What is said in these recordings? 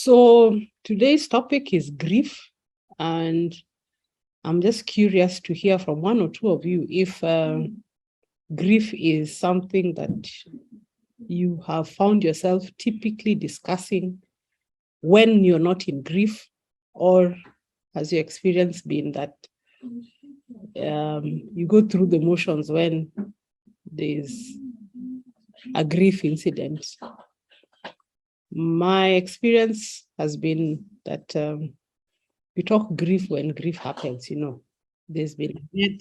So today's topic is grief, and I'm just curious to hear from one or two of you if grief is something that you have found yourself typically discussing when you're not in grief, or has your experience been that you go through the motions when there's a grief incident? My experience has been that we talk grief when grief happens, there's been a death,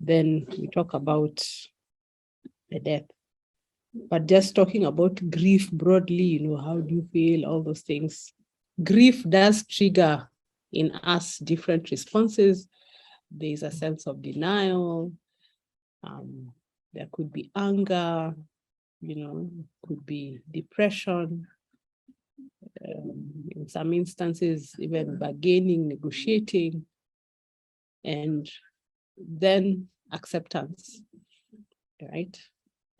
then we talk about the death. But just talking about grief broadly, how do you feel, all those things. Grief does trigger in us different responses. There's a sense of denial. There could be anger, could be depression. In some instances, even bargaining, negotiating, and then acceptance, right?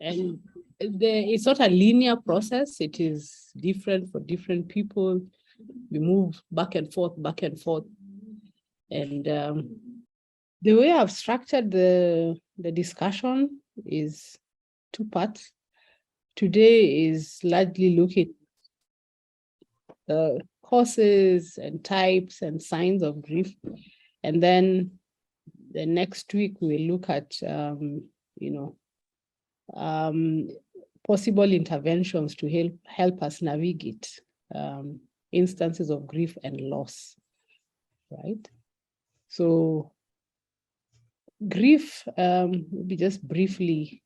And it's not a linear process. It is different for different people. We move back and forth. And the way I've structured the discussion is two parts. Today is largely looking at the causes and types and signs of grief. And then the next week, we'll look at, possible interventions to help us navigate instances of grief and loss, right? So grief, maybe just briefly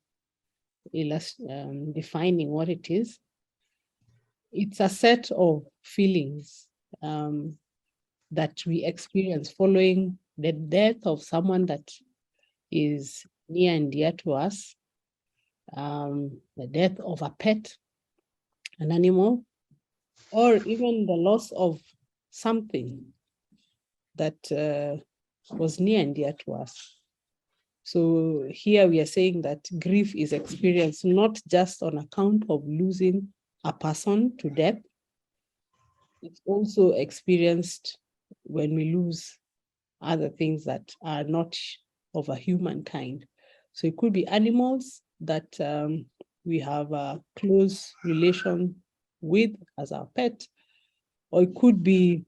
defining what it is. It's a set of feelings that we experience following the death of someone that is near and dear to us, the death of a pet, an animal, or even the loss of something that was near and dear to us. So here we are saying that grief is experienced not just on account of losing a person to death, it's also experienced when we lose other things that are not of a human kind. So it could be animals that we have a close relation with as our pet, or it could be,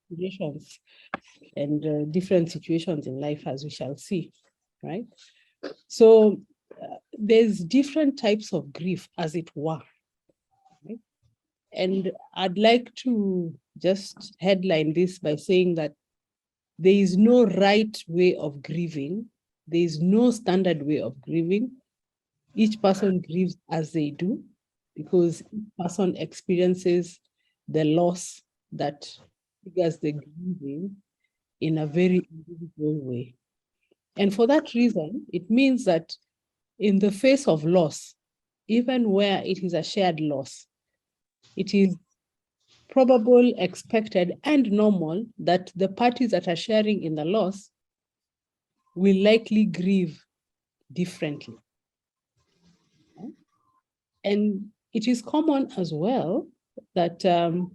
relations and different situations in life, as we shall see, right? So there's different types of grief, as it were, right? And I'd like to just headline this by saying that there is no right way of grieving. There is no standard way of grieving. Each person grieves as they do, because each person experiences the loss that triggers the grieving in a very individual way. And for that reason, it means that in the face of loss, even where it is a shared loss, it is probable, expected, and normal that the parties that are sharing in the loss will likely grieve differently. And it is common as well that the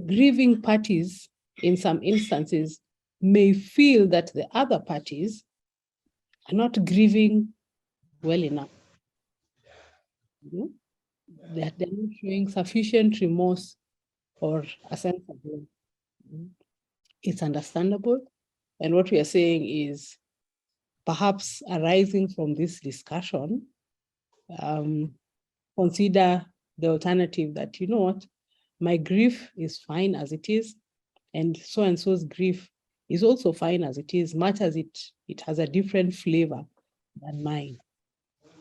grieving parties, in some instances, may feel that the other parties are not grieving well enough. That they're not showing sufficient remorse or a sense of love. It's understandable. And what we are saying is, perhaps arising from this discussion, consider the alternative that, you know what, my grief is fine as it is, and so-and-so's grief is also fine as it is, much as it has a different flavor than mine,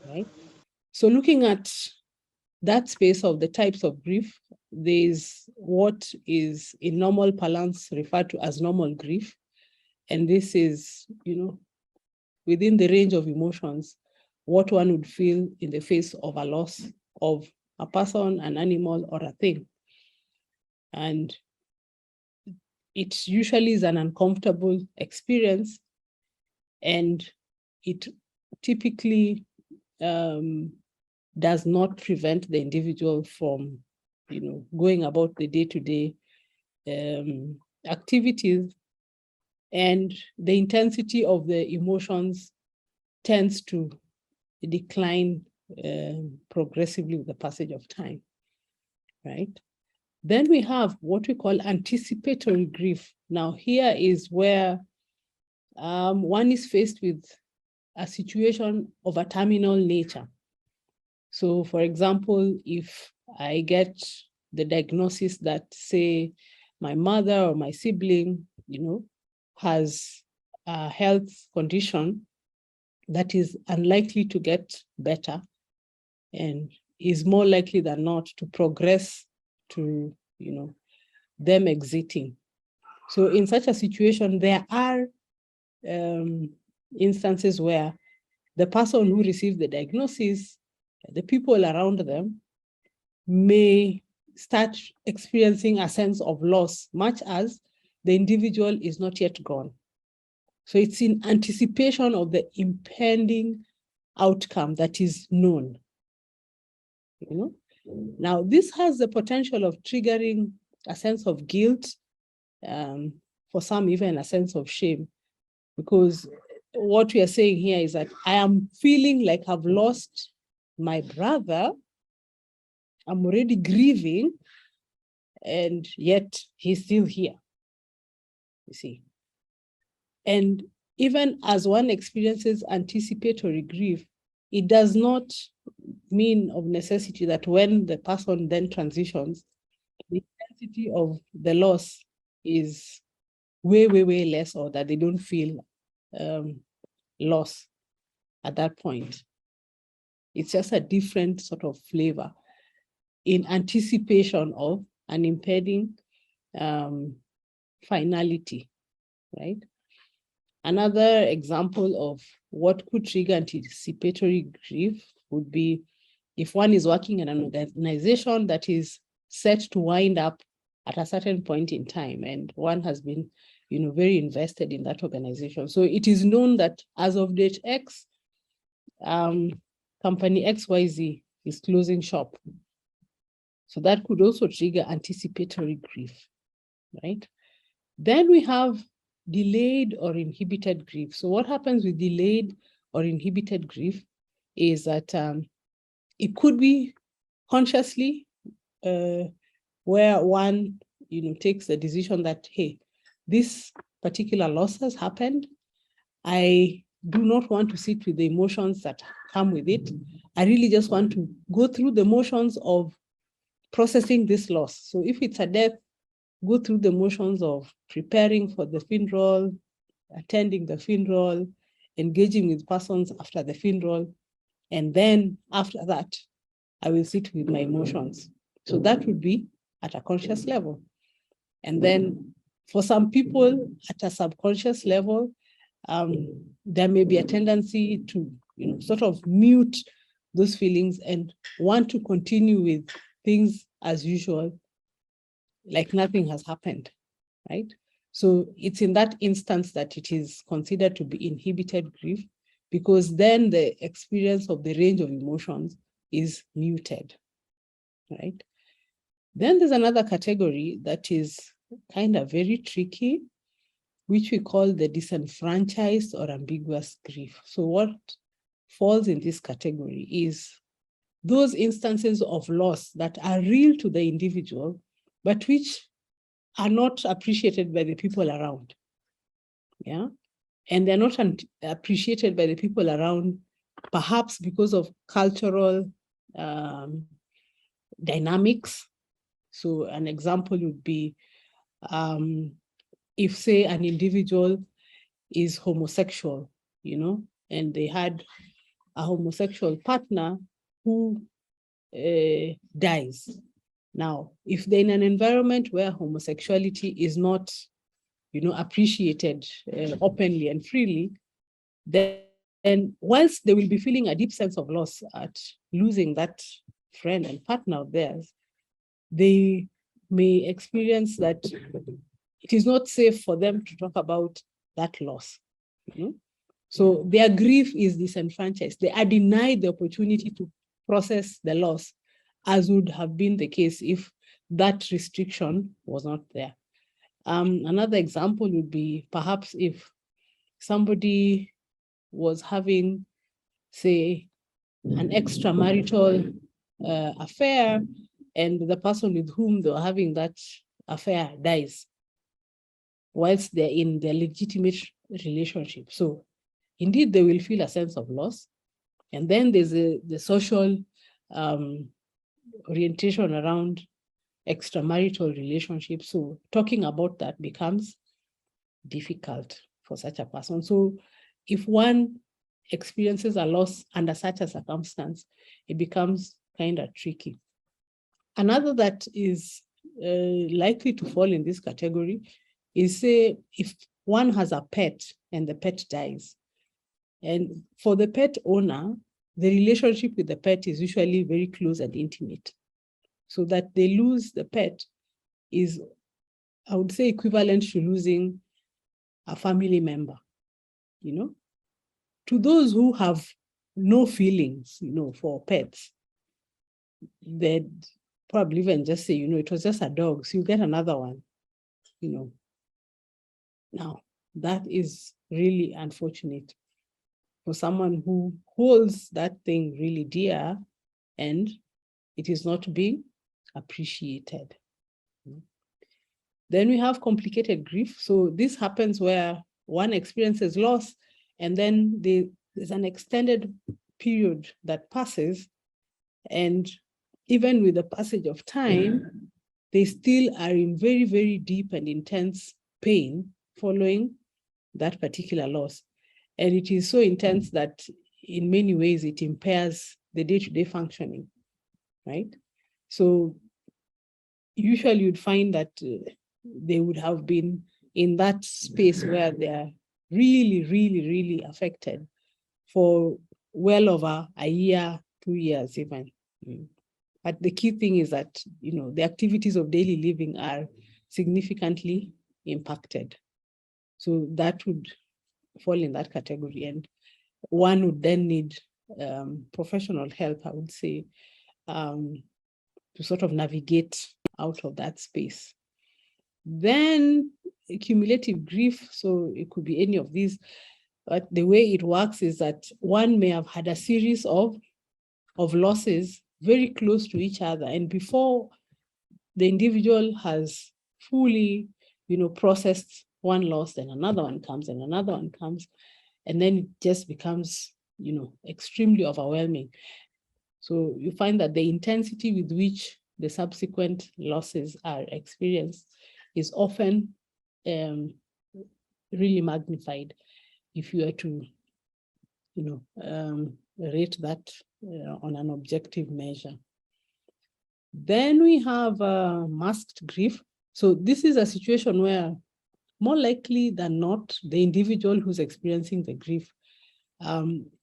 right? So looking at that space of the types of grief, there's what is in normal parlance referred to as normal grief. And this is, within the range of emotions, what one would feel in the face of a loss of a person, an animal, or a thing. And it usually is an uncomfortable experience, and it typically does not prevent the individual from going about the day-to-day activities, and the intensity of the emotions tends to decline progressively with the passage of time, right? Then we have what we call anticipatory grief. Now, here is where one is faced with a situation of a terminal nature. So, for example, if I get the diagnosis that, say, my mother or my sibling, has a health condition that is unlikely to get better and is more likely than not to progress to, them exiting. So in such a situation, there are instances where the person who received the diagnosis, the people around them, may start experiencing a sense of loss, much as the individual is not yet gone. So it's in anticipation of the impending outcome that is known. Now, this has the potential of triggering a sense of guilt, for some even a sense of shame, because what we are saying here is that I am feeling like I've lost my brother, I'm already grieving, and yet he's still here, you see. And even as one experiences anticipatory grief, it does not mean of necessity that when the person then transitions, the intensity of the loss is way, way, way less, or that they don't feel loss at that point. It's just a different sort of flavor in anticipation of an impending finality, right? Another example of what could trigger anticipatory grief would be if one is working in an organization that is set to wind up at a certain point in time, and one has been, very invested in that organization. So it is known that as of date X, company XYZ is closing shop. So that could also trigger anticipatory grief, right? Then we have delayed or inhibited grief. So what happens with delayed or inhibited grief is that it could be consciously where one, takes the decision that, hey, this particular loss has happened. I do not want to sit with the emotions that come with it. I really just want to go through the motions of processing this loss. So if it's a death, go through the motions of preparing for the funeral, attending the funeral, engaging with persons after the funeral, and then after that, I will sit with my emotions. So that would be at a conscious level. And then for some people at a subconscious level, there may be a tendency to, sort of mute those feelings and want to continue with things as usual, like nothing has happened, right? So it's in that instance that it is considered to be inhibited grief, because then the experience of the range of emotions is muted, right? Then there's another category that is kind of very tricky, which we call the disenfranchised or ambiguous grief. So what falls in this category is those instances of loss that are real to the individual, but which are not appreciated by the people around. Yeah. And they're not appreciated by the people around, perhaps because of cultural dynamics. So an example would be if, say, an individual is homosexual, and they had a homosexual partner who dies. Now, if they're in an environment where homosexuality is not, appreciated openly and freely, then whilst they will be feeling a deep sense of loss at losing that friend and partner of theirs, they may experience that it is not safe for them to talk about that loss. So their grief is disenfranchised. They are denied the opportunity to process the loss, as would have been the case if that restriction was not there. Another example would be perhaps if somebody was having, say, an extramarital affair, and the person with whom they were having that affair dies whilst they're in their legitimate relationship. So indeed, they will feel a sense of loss. And then there's the social orientation around extramarital relationships. So talking about that becomes difficult for such a person. So if one experiences a loss under such a circumstance, it becomes kind of tricky. Another that is likely to fall in this category is, say, if one has a pet and the pet dies. And for the pet owner, the relationship with the pet is usually very close and intimate. So that they lose the pet is, I would say, equivalent to losing a family member, you know. To those who have no feelings, you know, for pets, they'd probably even just say, you know, it was just a dog, so you get another one, you know. Now, that is really unfortunate for someone who holds that thing really dear and it is not being appreciated. Then we have complicated grief. So this happens where one experiences loss and then there's an extended period that passes, and even with the passage of time, they still are in very, very deep and intense pain following that particular loss. And it is so intense that in many ways it impairs the day-to-day functioning, right? So usually you'd find that they would have been in that space where they are really, really, really affected for well over a year, 2 years even. But the key thing is that, you know, the activities of daily living are significantly impacted. So that would fall in that category. And one would then need professional help, I would say, to sort of navigate out of that space. Then cumulative grief, so it could be any of these, but the way it works is that one may have had a series of losses very close to each other, and before the individual has fully, you know, processed one loss, then another one comes and another one comes, and then it just becomes, you know, extremely overwhelming. So you find that the intensity with which the subsequent losses are experienced is often really magnified if you are to, you know, rate that on an objective measure. Then we have masked grief. So this is a situation where more likely than not, the individual who's experiencing the grief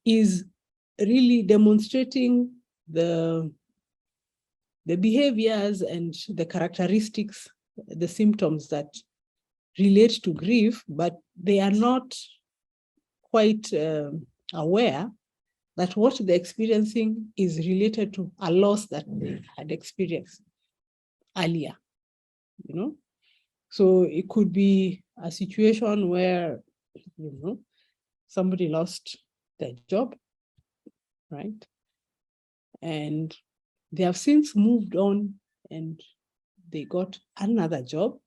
is really demonstrating the behaviors and the characteristics, the symptoms that relate to grief, but they are not quite aware that what they're experiencing is related to a loss that they had experienced earlier, you know? So it could be a situation where, you know, somebody lost their job, right? And they have since moved on and they got another job,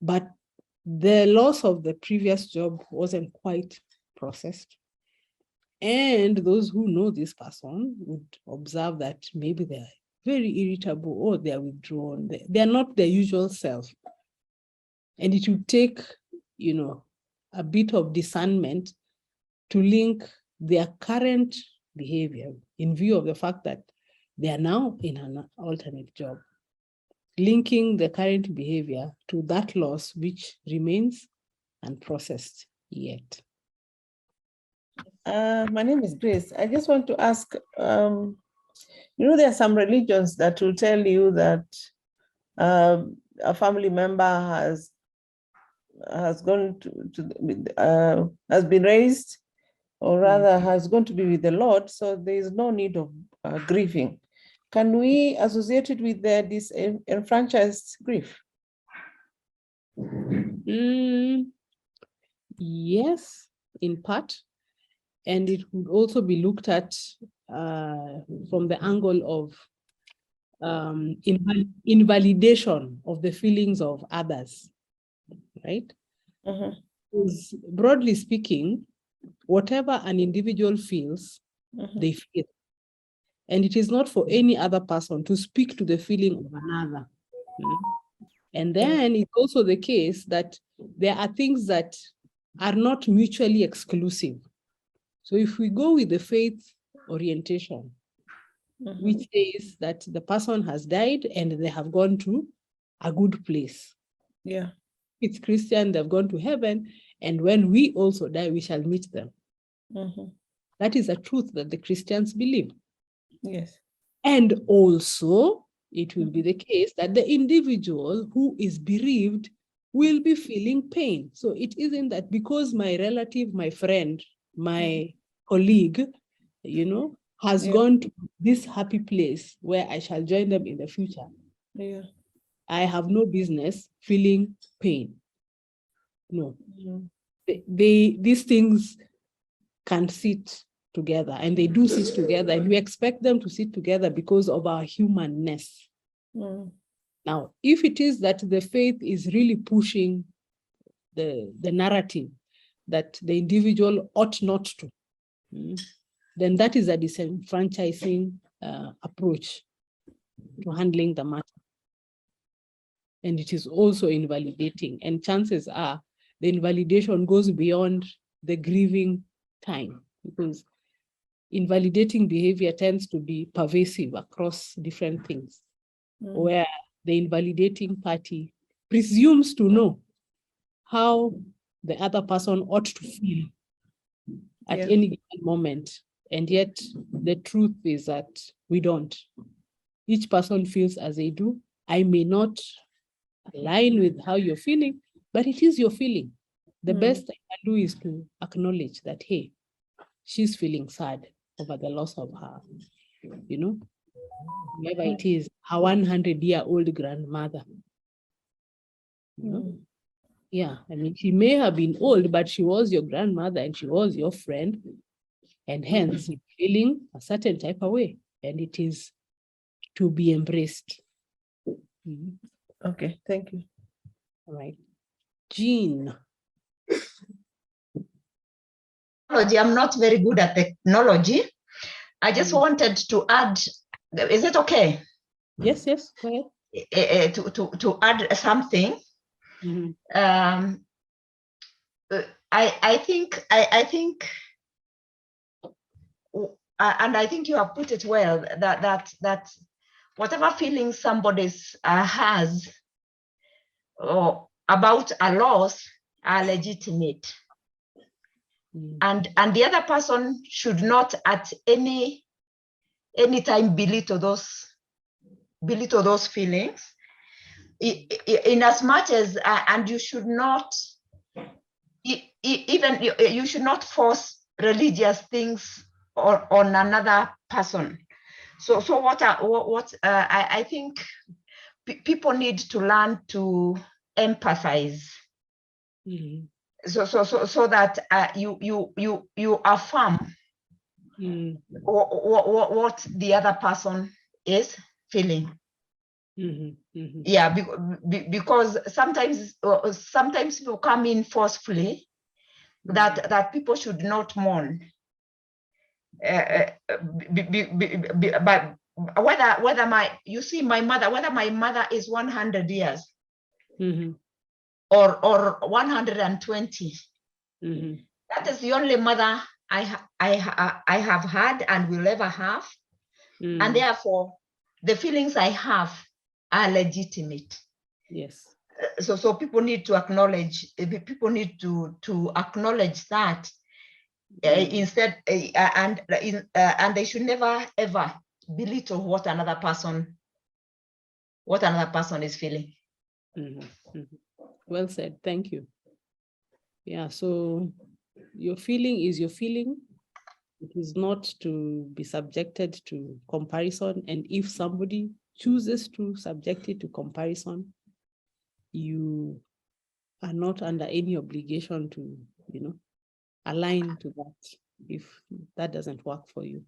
but the loss of the previous job wasn't quite processed. And those who know this person would observe that maybe they're very irritable or they're withdrawn. They're not their usual self. And it would take, you know, a bit of discernment to link their current behavior in view of the fact that they are now in an alternate job, linking the current behavior to that loss which remains unprocessed yet. My name is Grace. I just want to ask, you know, there are some religions that will tell you that a family member has gone has been raised, or rather has gone to be with the Lord, so there is no need of grieving. can we associate it with the disenfranchised grief? Yes, in part. And it would also be looked at from the angle of invalidation of the feelings of others, right? Because broadly speaking, whatever an individual feels, they feel. And it is not for any other person to speak to the feeling of another. And then it's also the case that there are things that are not mutually exclusive. So if we go with the faith orientation, which says that the person has died and they have gone to a good place. Yeah. It's Christian, they've gone to heaven, and when we also die, we shall meet them. That is a truth that the Christians believe. Yes. And also, it will be the case that the individual who is bereaved will be feeling pain. So it isn't that because my relative, my friend, my colleague, has gone to this happy place where I shall join them in the future. Yeah. I have no business feeling pain. No. These things can sit together, and they do sit together, and we expect them to sit together because of our humanness. Now, if it is that the faith is really pushing the narrative that the individual ought not to, then that is a disenfranchising approach to handling the matter. And it is also invalidating. And chances are the invalidation goes beyond the grieving time, because invalidating behavior tends to be pervasive across different things, where the invalidating party presumes to know how the other person ought to feel at any given moment. And yet the truth is that we don't. Each person feels as they do. I may not align with how you're feeling, but it is your feeling. The best I can do is to acknowledge that, hey, she's feeling sad over the loss of her, whoever it is, her 100-year-old grandmother. Yeah, I mean, she may have been old, but she was your grandmother and she was your friend, and hence you're feeling a certain type of way, and it is to be embraced. Okay, thank you. All right. Jean. I'm not very good at technology. I just wanted to add, is it okay? Yes, go ahead. To add something. I think, and I think you have put it well, that whatever feeling somebody has or about a loss are legitimate. And the other person should not at any time belittle those feelings, in as much as and you should not even you should not force religious things on another person. So what I think people need to learn to empathize. So that you affirm what the other person is feeling. Yeah, because sometimes people come in forcefully that people should not mourn. But whether my mother is 100 years or 120, that is the only mother I have had and will ever have, and therefore the feelings I have are legitimate. Yes. So people need to acknowledge. People need to acknowledge that instead, and they should never ever belittle what another person is feeling. Well said. Thank you. Yeah. So your feeling is your feeling. It is not to be subjected to comparison. And if somebody chooses to subject it to comparison, you are not under any obligation to, align to that if that doesn't work for you.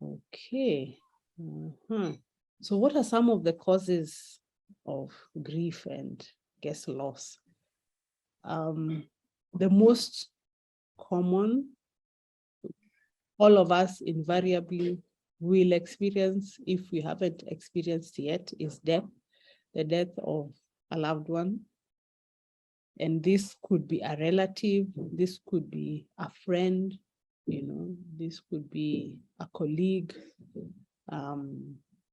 Okay. So what are some of the causes of grief and loss? The most common, all of us invariably will experience, if we haven't experienced yet, is death, the death of a loved one. And this could be a relative, this could be a friend, this could be a colleague,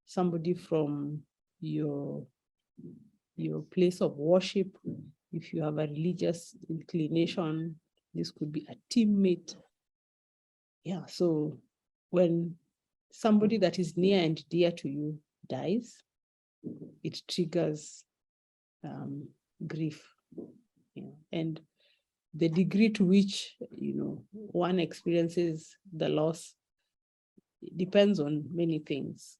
somebody from your place of worship. If you have a religious inclination, this could be a teammate. Yeah, so when somebody that is near and dear to you dies, it triggers grief. And the degree to which, one experiences the loss depends on many things,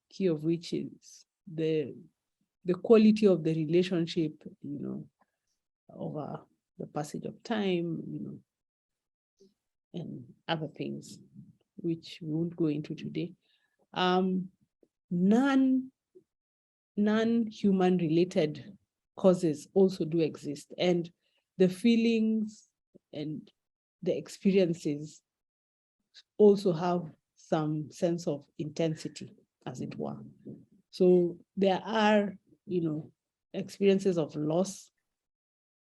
key of which is the quality of the relationship, over the passage of time, and other things, which we won't go into today. Non-human related causes also do exist, and the feelings and the experiences also have some sense of intensity, as it were. So there are, experiences of loss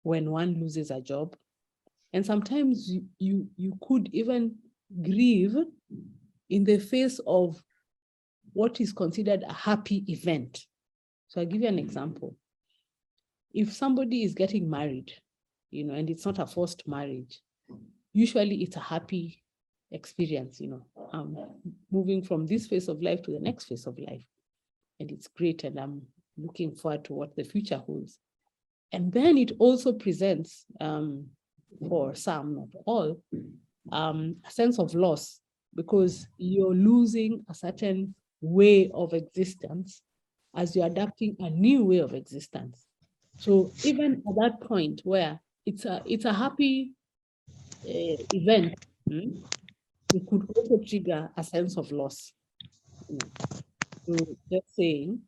when one loses a job. And sometimes you could even grieve in the face of what is considered a happy event. So I'll give you an example. If somebody is getting married, and it's not a forced marriage, usually it's a happy experience, moving from this phase of life to the next phase of life. And it's great, and I'm looking forward to what the future holds. And then it also presents, for some, not all, a sense of loss, because you're losing a certain way of existence as you're adapting a new way of existence. So even at that point where it's a happy event, it could also trigger a sense of loss. So just saying,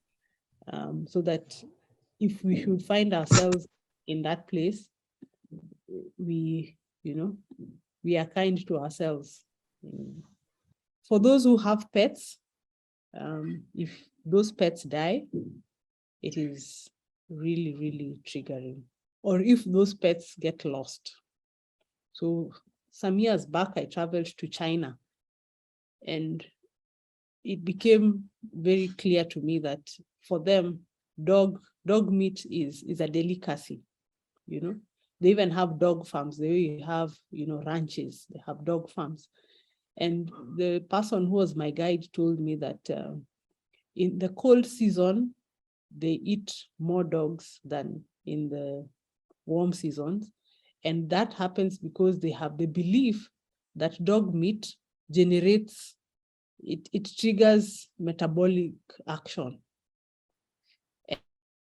so that if we should find ourselves in that place, we are kind to ourselves. For those who have pets, if those pets die, it is really, really triggering. Or if those pets get lost. So some years back, I traveled to China, and it became very clear to me that for them, dog meat is a delicacy. They even have dog farms. They have, ranches. They have dog farms. And the person who was my guide told me that in the cold season, they eat more dogs than in the warm seasons. And that happens because they have the belief that dog meat generates, it triggers metabolic action.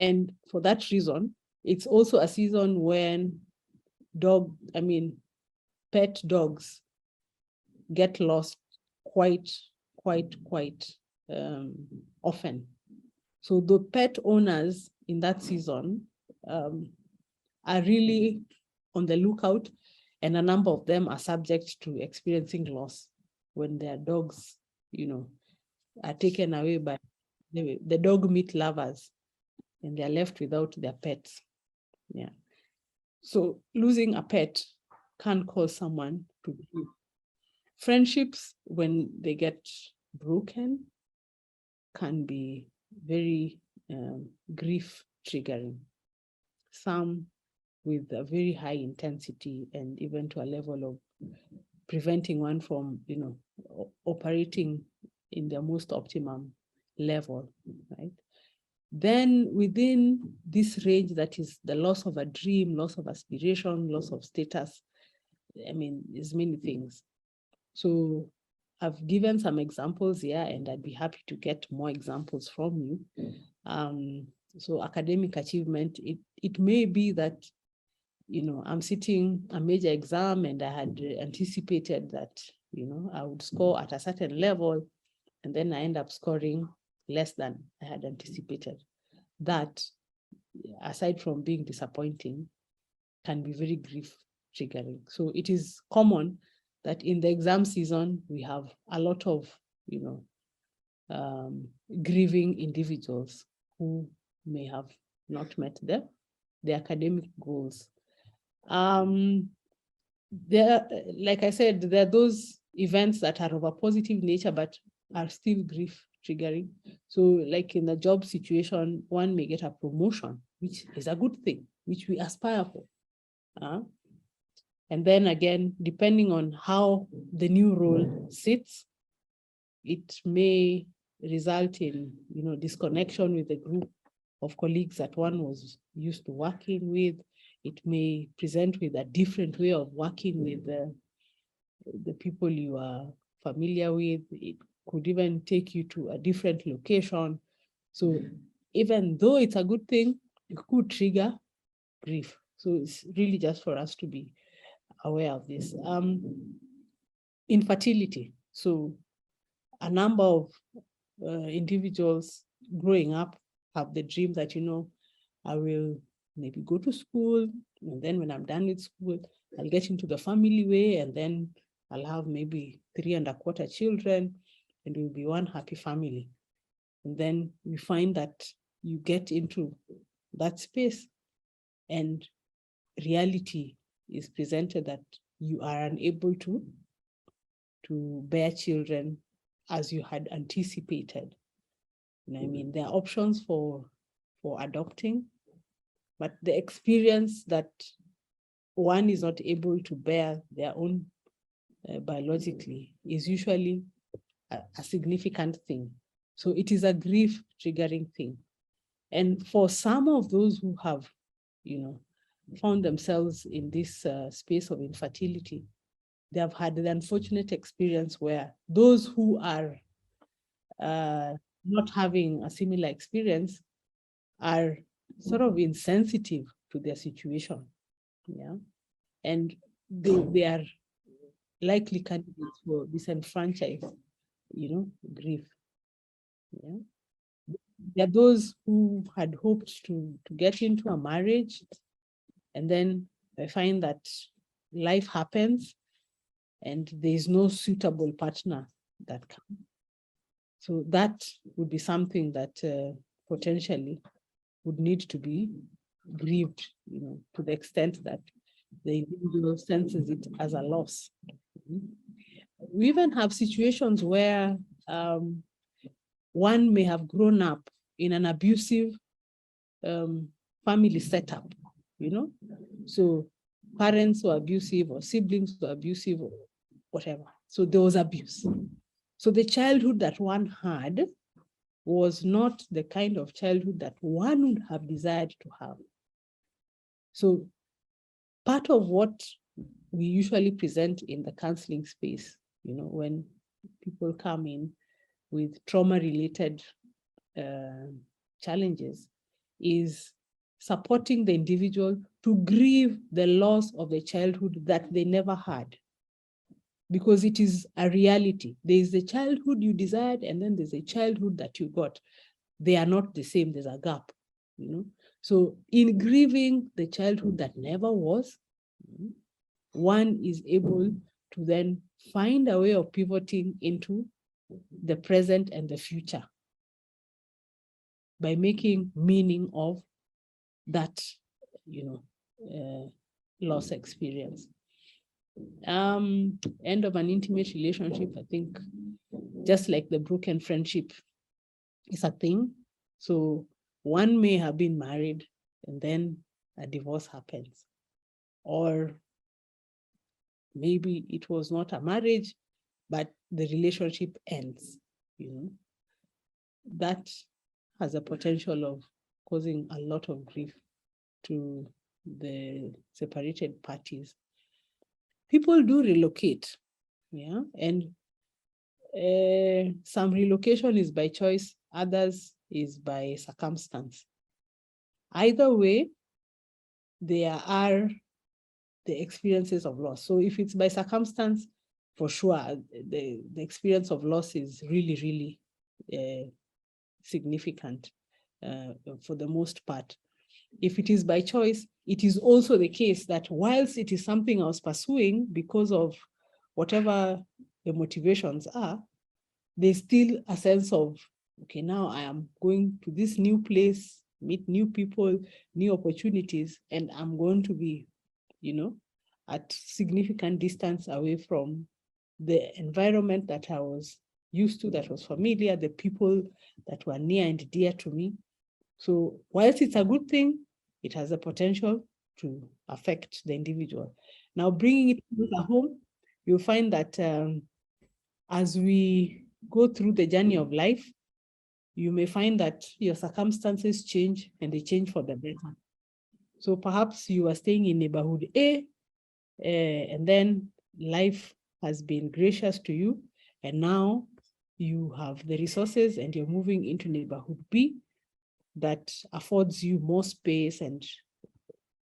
And for that reason, it's also a season when pet dogs get lost quite often. So the pet owners in that season are really on the lookout, and a number of them are subject to experiencing loss when their dogs, are taken away by the dog meat lovers, and they're left without their pets. Yeah. So losing a pet can cause someone to grieve. Friendships, when they get broken, can be very grief triggering. Some with a very high intensity, and even to a level of preventing one from, operating in their most optimum level, right? Then within this range, that is the loss of a dream, loss of aspiration, loss of status, there's many things. So I've given some examples here, and I'd be happy to get more examples from you. So academic achievement, it may be that, I'm sitting a major exam and I had anticipated that, I would score at a certain level, and then I end up scoring less than I had anticipated. That, aside from being disappointing, can be very grief triggering. So it is common that in the exam season, we have a lot of, grieving individuals who may have not met the academic goals. Like I said, there are those events that are of a positive nature, but are still grief triggering. So like in the job situation, one may get a promotion, which is a good thing, which we aspire for. And then again, depending on how the new role sits, it may result in, disconnection with the group of colleagues that one was used to working with. It may present with a different way of working with the people you are familiar with. It could even take you to a different location. So even though it's a good thing, it could trigger grief. So it's really just for us to be aware of this. Infertility. So a number of individuals growing up have the dream that, I will maybe go to school, and then when I'm done with school, I'll get into the family way, and then I'll have maybe 3.25 children, and we'll be one happy family. And then we find that you get into that space, and reality is presented that you are unable to bear children as you had anticipated. I mean, there are options for adopting, but the experience that one is not able to bear their own biologically is usually a significant thing. So it is a grief triggering thing. And for some of those who have, found themselves in this space of infertility, they have had the unfortunate experience where those who are not having a similar experience are sort of insensitive to their situation. Yeah. And they are likely candidates for disenfranchised, grief. Yeah. There are those who had hoped to get into a marriage, and then I find that life happens and there is no suitable partner that comes. So that would be something that potentially would need to be grieved, to the extent that the individual senses it as a loss. We even have situations where one may have grown up in an abusive family setup, so parents were abusive or siblings were abusive or whatever. So there was abuse. So the childhood that one had was not the kind of childhood that one would have desired to have. So part of what we usually present in the counseling space, when people come in with trauma-related challenges, is supporting the individual to grieve the loss of the childhood that they never had. Because it is a reality. There is the childhood you desired, and then there's a childhood that you got. They are not the same, there's a gap, So in grieving the childhood that never was, one is able to then find a way of pivoting into the present and the future by making meaning of that, loss experience. End of an intimate relationship, I think, just like the broken friendship, is a thing. So one may have been married and then a divorce happens, or maybe it was not a marriage, but the relationship ends. That has a potential of causing a lot of grief to the separated parties. People do relocate. Yeah, and some relocation is by choice, others is by circumstance. Either way, there are the experiences of loss. So if it's by circumstance, for sure, the experience of loss is really, really significant for the most part. If it is by choice, it is also the case that whilst it is something I was pursuing because of whatever the motivations are, there's still a sense of, okay, now I am going to this new place, meet new people, new opportunities, and I'm going to be, at significant distance away from the environment that I was used to, that was familiar, the people that were near and dear to me. So whilst it's a good thing, it has the potential to affect the individual. Now, bringing it to home, you'll find that as we go through the journey of life, you may find that your circumstances change, and they change for the better. So perhaps you are staying in neighborhood A, and then life has been gracious to you, and now you have the resources and you're moving into neighborhood B that affords you more space and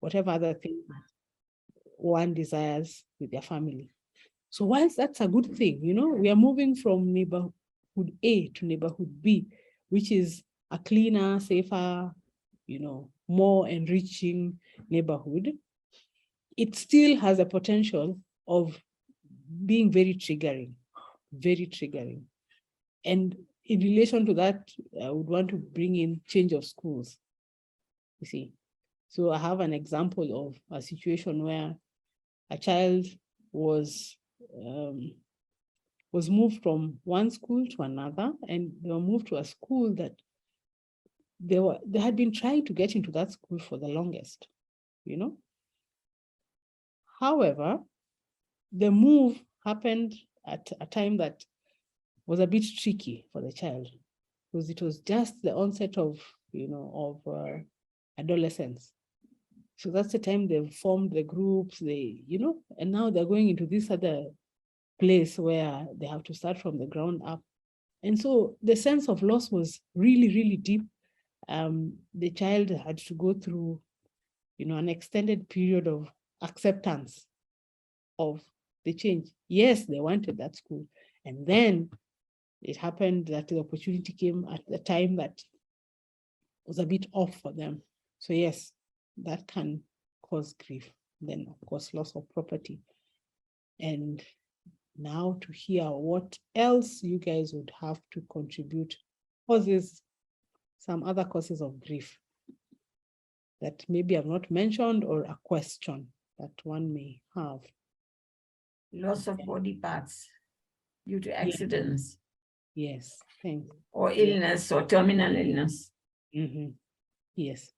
whatever other thing one desires with their family. So whilst that's a good thing, we are moving from neighborhood A to neighborhood B, which is a cleaner, safer, more enriching neighborhood. It still has a potential of being very triggering, very triggering. And in relation to that, I would want to bring in change of schools, you see. So I have an example of a situation where a child was moved from one school to another, and they were moved to a school that they had been trying to get into that school for the longest, However, the move happened at a time that was a bit tricky for the child, because it was just the onset of adolescence. So that's the time they've formed the groups, and now they're going into this other place where they have to start from the ground up. And so the sense of loss was really, really deep. The child had to go through, an extended period of acceptance of the change. Yes, they wanted that school. And then it happened that the opportunity came at the time that was a bit off for them. So yes, that can cause grief. Then, of course, loss of property. And now to hear what else you guys would have to contribute, causes, some other causes of grief that maybe I've not mentioned, or a question that one may have. Loss of body parts due to accidents. Yes, thanks. Or illness, or terminal illness. Mm-hmm. Yes.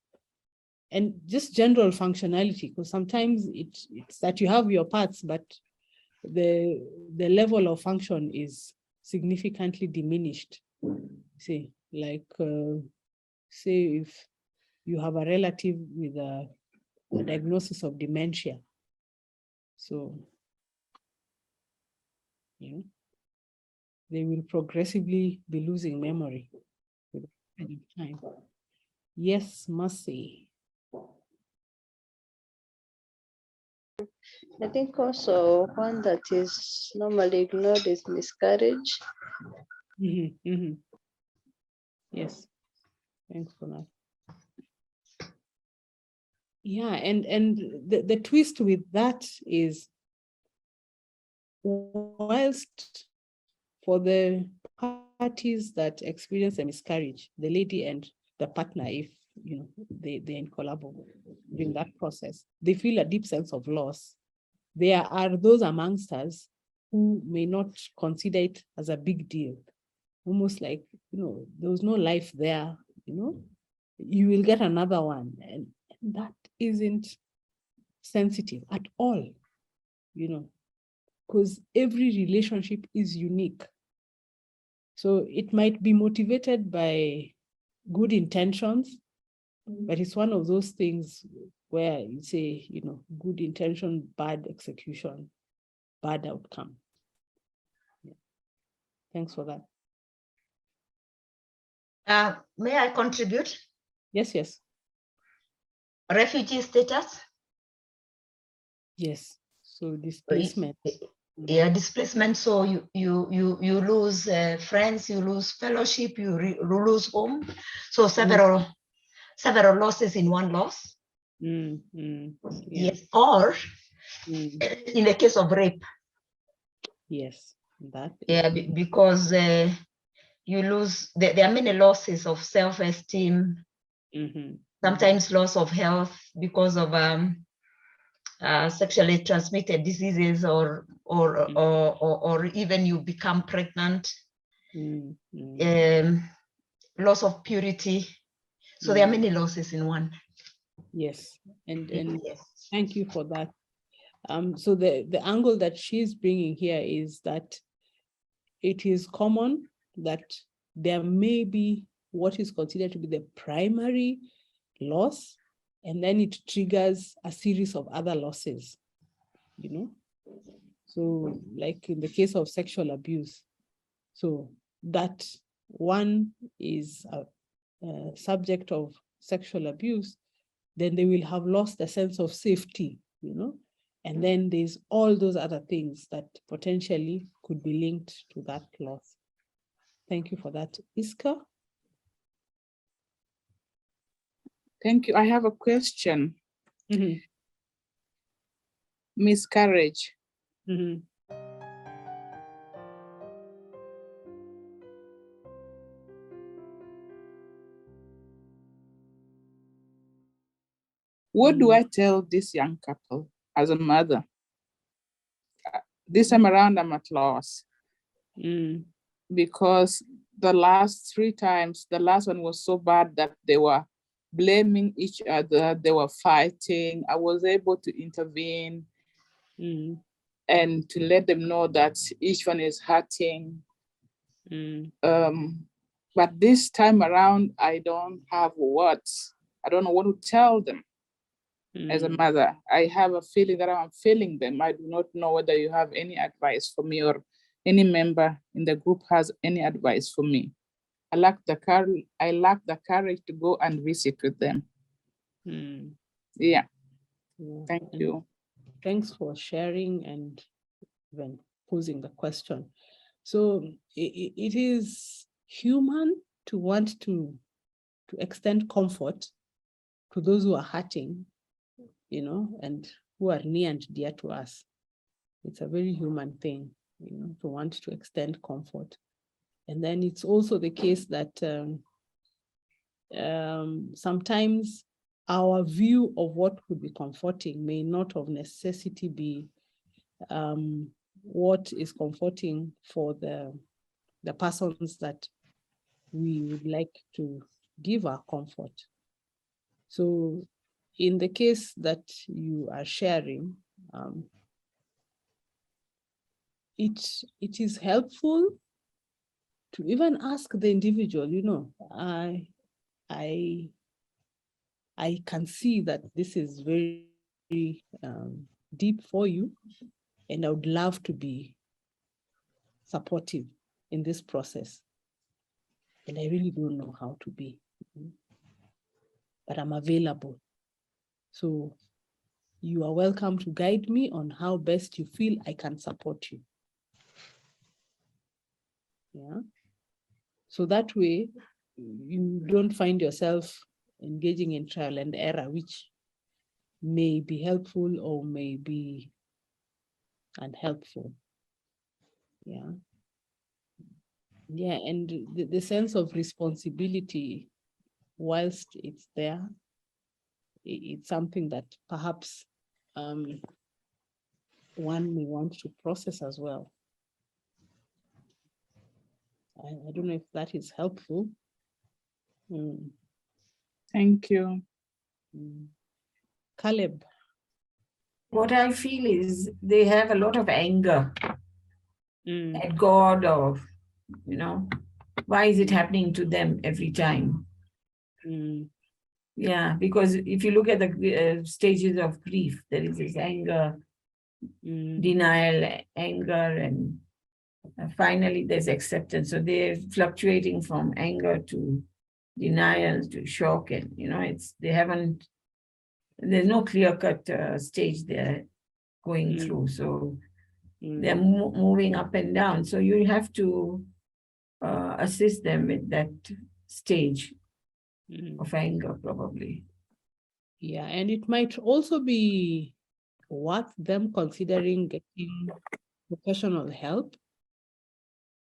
And just general functionality, because sometimes it's that you have your parts, but the level of function is significantly diminished. See, like, say if you have a relative with a diagnosis of dementia, so they will progressively be losing memory with time. Yes, Mercy. I think also one that is normally ignored is miscarriage. Mm-hmm, mm-hmm. Yes, thanks for that. Yeah, and the twist with that is, whilst for the parties that experience a miscarriage, the lady and the partner, if they're in collabo during that process, they feel a deep sense of loss. There are those amongst us who may not consider it as a big deal, almost like, there was no life there, you will get another one. And that isn't sensitive at all, because every relationship is unique. So it might be motivated by good intentions, but it's one of those things where you say, good intention, bad execution, bad outcome. Thanks for that. May I contribute? Yes, yes, Refugee status? yes. So displacement. Yeah, displacement. So you lose friends, you lose fellowship, you lose home. So several losses in one loss. Yeah. Yes, or in the case of rape. Yes, that. Yeah, because you lose. There are many losses of self-esteem. Sometimes loss of health because of sexually transmitted diseases, or even you become pregnant. Loss of purity. So there are many losses in one. Yes, and Yes. thank you for that. So the angle that she's bringing here is that it is common that there may be what is considered to be the primary loss, and then it triggers a series of other losses, you know. So like in the case of sexual abuse, so that one is a subject of sexual abuse, then they will have lost a sense of safety, you know, and then there's all those other things that potentially could be linked to that loss. Thank you for that. Iska? Thank you. I have a question. Miscarriage. What do I tell this young couple as a mother? This time around, I'm at loss. Because the last 3 times, the last one was so bad that they were blaming each other, they were fighting. I was able to intervene and to let them know that each one is hurting. But this time around, I don't have words. I don't know what to tell them. As a mother, I have a feeling that I'm failing them. I do not know whether you have any advice for me, or any member in the group has any advice for me. I lack the courage to go and visit with them. Yeah. Thank you. Thanks for sharing and even posing the question. So it is human to want to extend comfort to those who are hurting, you know, and who are near and dear to us. It's a very human thing, you know, to want to extend comfort. And then it's also the case that sometimes our view of what would be comforting may not of necessity be what is comforting for the persons that we would like to give our comfort. So in the case that you are sharing, it is helpful to even ask the individual, you know, I can see that this is very deep for you, and I would love to be supportive in this process. And I really don't know how to be, but I'm available. So you are welcome to guide me on how best you feel I can support you. Yeah. So that way you don't find yourself engaging in trial and error, which may be helpful or may be unhelpful. Yeah. Yeah, and the sense of responsibility, whilst it's there, it's something that perhaps one may want to process as well. I don't know if that is helpful. Thank you. Caleb. What I feel is they have a lot of anger at God, or, you know, why is it happening to them every time? Yeah, because if you look at the stages of grief, there is this anger, denial, anger, and finally there's acceptance. So they're fluctuating from anger to denial to shock, and there's no clear-cut stage they're going through. So they're moving up and down. So you have to assist them with that stage of anger, probably. Yeah, and it might also be worth them considering getting professional help,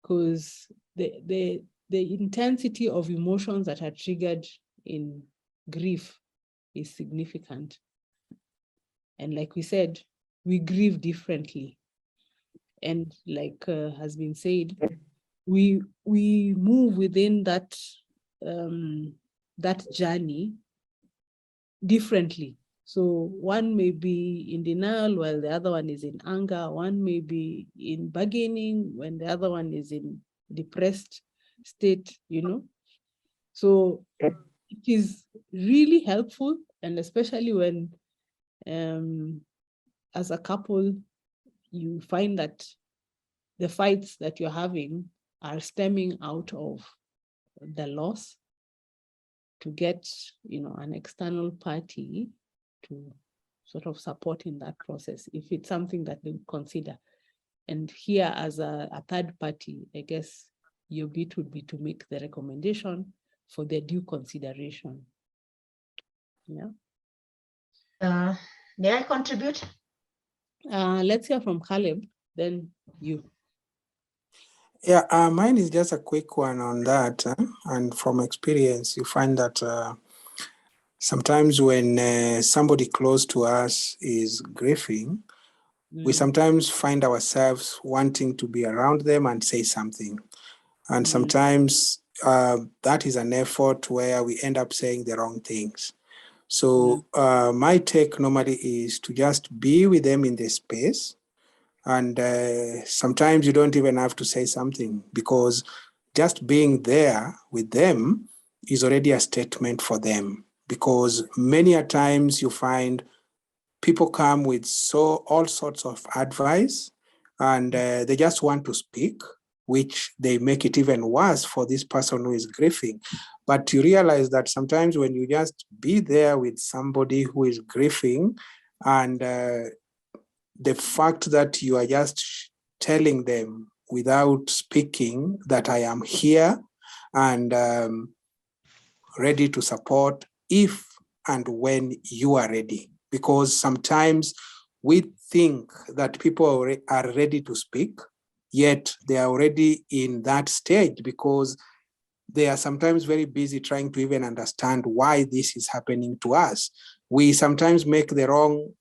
because the intensity of emotions that are triggered in grief is significant. And like we said, we grieve differently. And like has been said, we move within that that journey differently. So one may be in denial while the other one is in anger. One may be in bargaining when the other one is in depressed state, So it is really helpful, and especially when as a couple, you find that the fights that you're having are stemming out of the loss, to get, an external party to sort of support in that process, if it's something that they would consider. And here, as a third party, I guess your bit would be to make the recommendation for their due consideration. Yeah. May I contribute? Let's hear from Caleb, then you. Yeah, mine is just a quick one on that. And from experience, you find that sometimes when somebody close to us is grieving, we sometimes find ourselves wanting to be around them and say something. And sometimes that is an effort where we end up saying the wrong things. So my take normally is to just be with them in the space. And sometimes you don't even have to say something, because just being there with them is already a statement for them. Because many a times you find people come with all sorts of advice, and they just want to speak, which they make it even worse for this person who is grieving. But you realize that sometimes when you just be there with somebody who is grieving, and the fact that you are just telling them without speaking that I am here and ready to support if and when you are ready. Because sometimes we think that people are ready to speak, yet they are already in that stage because they are sometimes very busy trying to even understand why this is happening to us. We sometimes make the wrong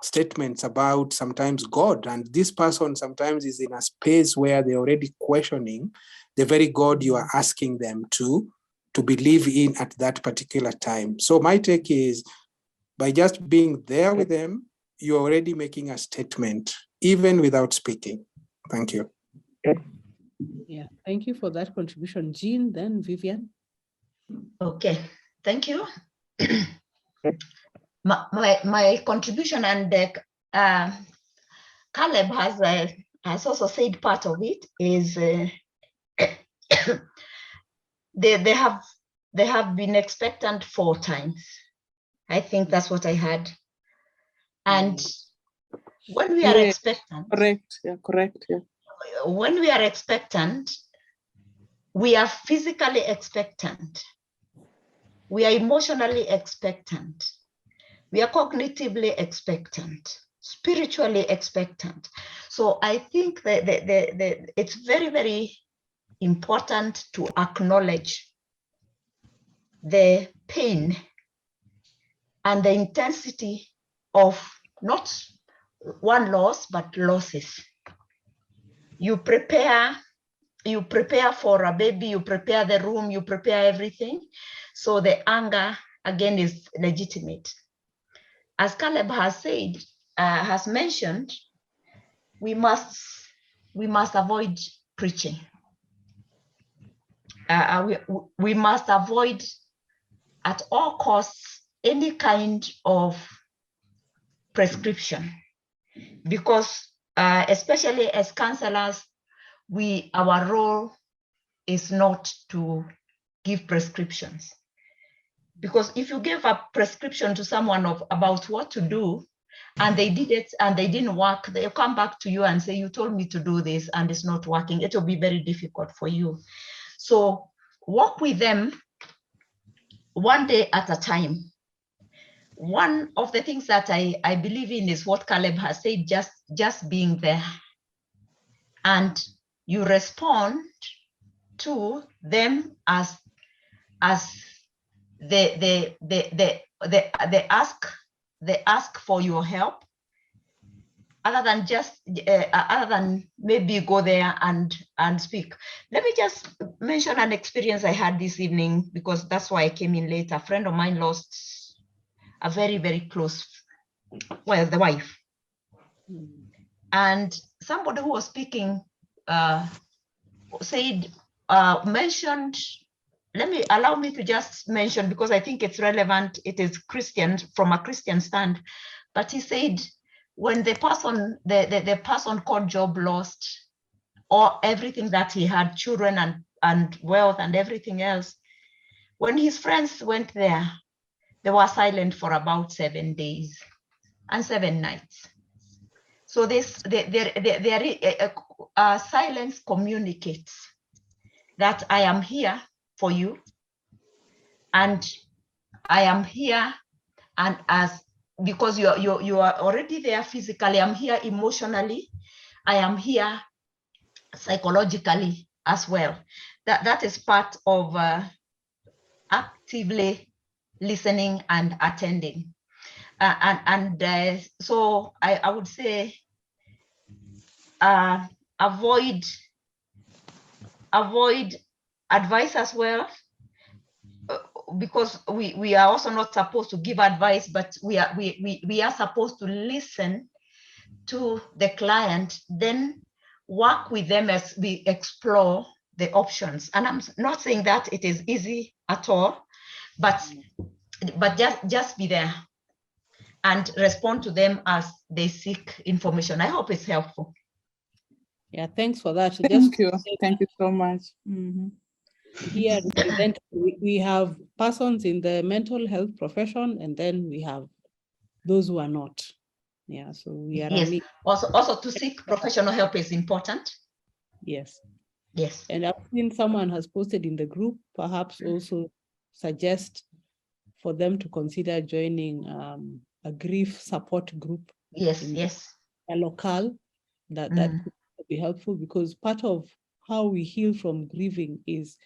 statements about sometimes God, and this person sometimes is in a space where they're already questioning the very God you are asking them to believe in at that particular time. So my take is, by just being there with them, you're already making a statement, even without speaking. Thank you. Yeah, thank you for that contribution. Jean, then Vivian. Okay, thank you. My contribution, and Caleb has also said part of it, is they have been expectant 4 times. I think that's what I had. And when we are expectant, correct, yeah. When we are expectant, we are physically expectant, we are emotionally expectant, we are cognitively expectant, spiritually expectant. So I think that it's very, very important to acknowledge the pain and the intensity of not one loss, but losses. You prepare for a baby, you prepare the room, you prepare everything. So the anger, again, is legitimate. As Caleb has mentioned, we must avoid preaching. We must avoid at all costs any kind of prescription, because especially as counselors, our role is not to give prescriptions. Because if you give a prescription to someone about what to do, and they did it and they didn't work, they'll come back to you and say, you told me to do this and it's not working. It will be very difficult for you. So work with them one day at a time. One of the things that I believe in is what Caleb has said, just being there. And you respond to them as they ask for your help, other than maybe go there and speak. Let me just mention an experience I had this evening, because that's why I came in late. A friend of mine lost a very, very close, well, the wife. And somebody who was speaking mentioned, allow me to just mention, because I think it's relevant. It is Christian, from a Christian stand. But he said, when the person called Job lost or everything that he had, children and wealth and everything else, when his friends went there, they were silent for about 7 days and 7 nights. So silence communicates that I am here for you, and I am here, and because you are already there physically, I'm here emotionally, I am here psychologically as well. That is part of actively listening and attending. So I would say avoid advice as well, because we are also not supposed to give advice, but we are supposed to listen to the client, then work with them as we explore the options. And I'm not saying that it is easy at all, but just be there and respond to them as they seek information. I hope it's helpful. Yeah, thanks for that. Thank you. Thank you so much. Here at the event, we have persons in the mental health profession, and then we have those who are not. Yeah, so we are yes. Also to seek professional help is important. Yes. Yes. And I've seen someone has posted in the group, perhaps also suggest for them to consider joining a grief support group. Yes, yes. A local that could be helpful, because part of how we heal from grieving is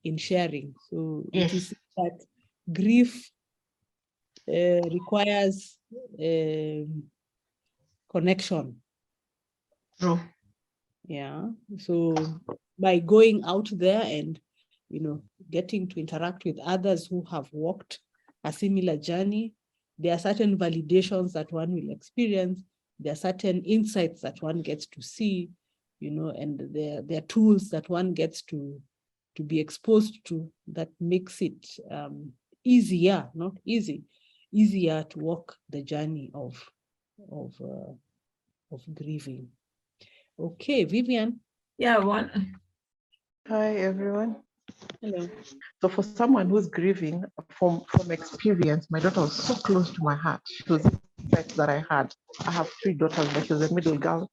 in sharing. So yes. It is that grief requires connection. True. Yeah. So by going out there and, getting to interact with others who have walked a similar journey, there are certain validations that one will experience. There are certain insights that one gets to see, and there are tools that one gets to be exposed to that makes it easier, not easy, easier to walk the journey of grieving. Okay, Vivian. Yeah, Hi, everyone. Hello. So for someone who's grieving, from experience, my daughter was so close to my heart. She was the best that I had. I have 3 daughters, but she was a middle girl.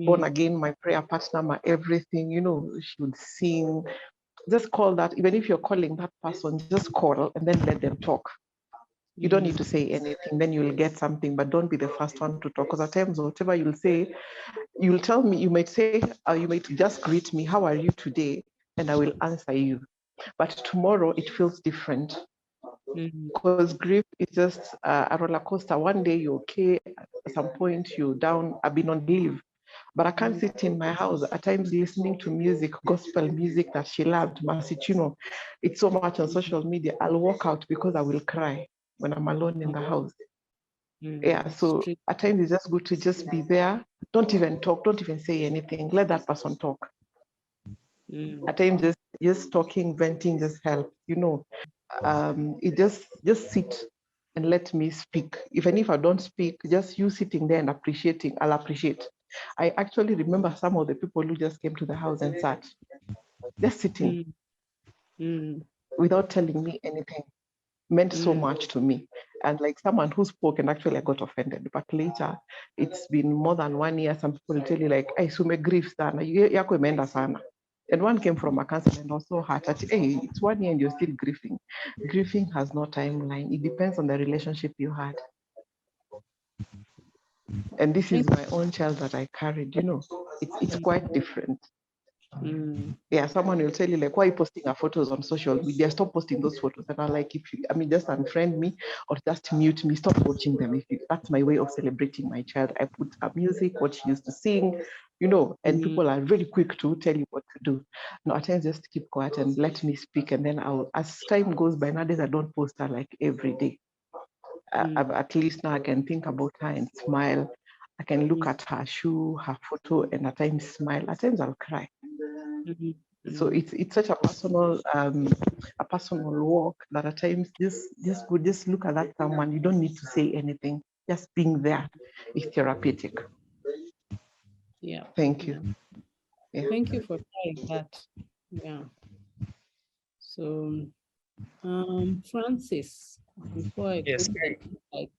Born again, my prayer partner, my everything. She would sing. Just call that, even if you're calling that person, just call and then let them talk. You don't need to say anything, then you'll get something, but don't be the first one to talk. Because at times, whatever you'll say, you'll tell me, you might say, you might just greet me, how are you today? And I will answer you. But tomorrow it feels different. Because grief is just a roller coaster. One day you're okay, at some point you're down. I've been on leave, but I can't sit in my house at times listening to music, gospel music that she loved, Masichino. It's so much on social media. I'll walk out because I will cry when I'm alone in the house. Yeah, so at times it's just good to just be there. Don't even talk, don't even say anything. Let that person talk. At times just talking, venting just helps, it just sit and let me speak. Even if I don't speak, just you sitting there and appreciating, I'll appreciate. I actually remember some of the people who just came to the house and sat, just sitting without telling me anything, meant so much to me. And like someone who spoke, and actually I got offended, but later it's been more than 1 year. Some people will tell you like, "I sume grief sana, yako imeenda sana." And one came from a council and also hurt that, hey, it's 1 year and you're still grieving. Grieving has no timeline. It depends on the relationship you had. And this is my own child that I carried, you know, it's quite different. Yeah, someone will tell you like, why are you posting our photos on social media? Stop posting those photos. And I'm like, if you, I mean, just unfriend me or just mute me, stop watching them. If you, that's my way of celebrating my child. I put up music, what she used to sing, you know, and people are really quick to tell you what to do. No, at times just keep quiet and let me speak. And then I'll, as time goes by, nowadays I don't post her like every day. At least now I can think about her and smile. I can look at her shoe, her photo, and at times smile. At times I'll cry. So it's such a personal walk that at times just look at that someone. You don't need to say anything. Just being there is therapeutic. Yeah. Thank you. Yeah. Thank you for sharing that. Yeah. So, Francis, before I Yes. go like,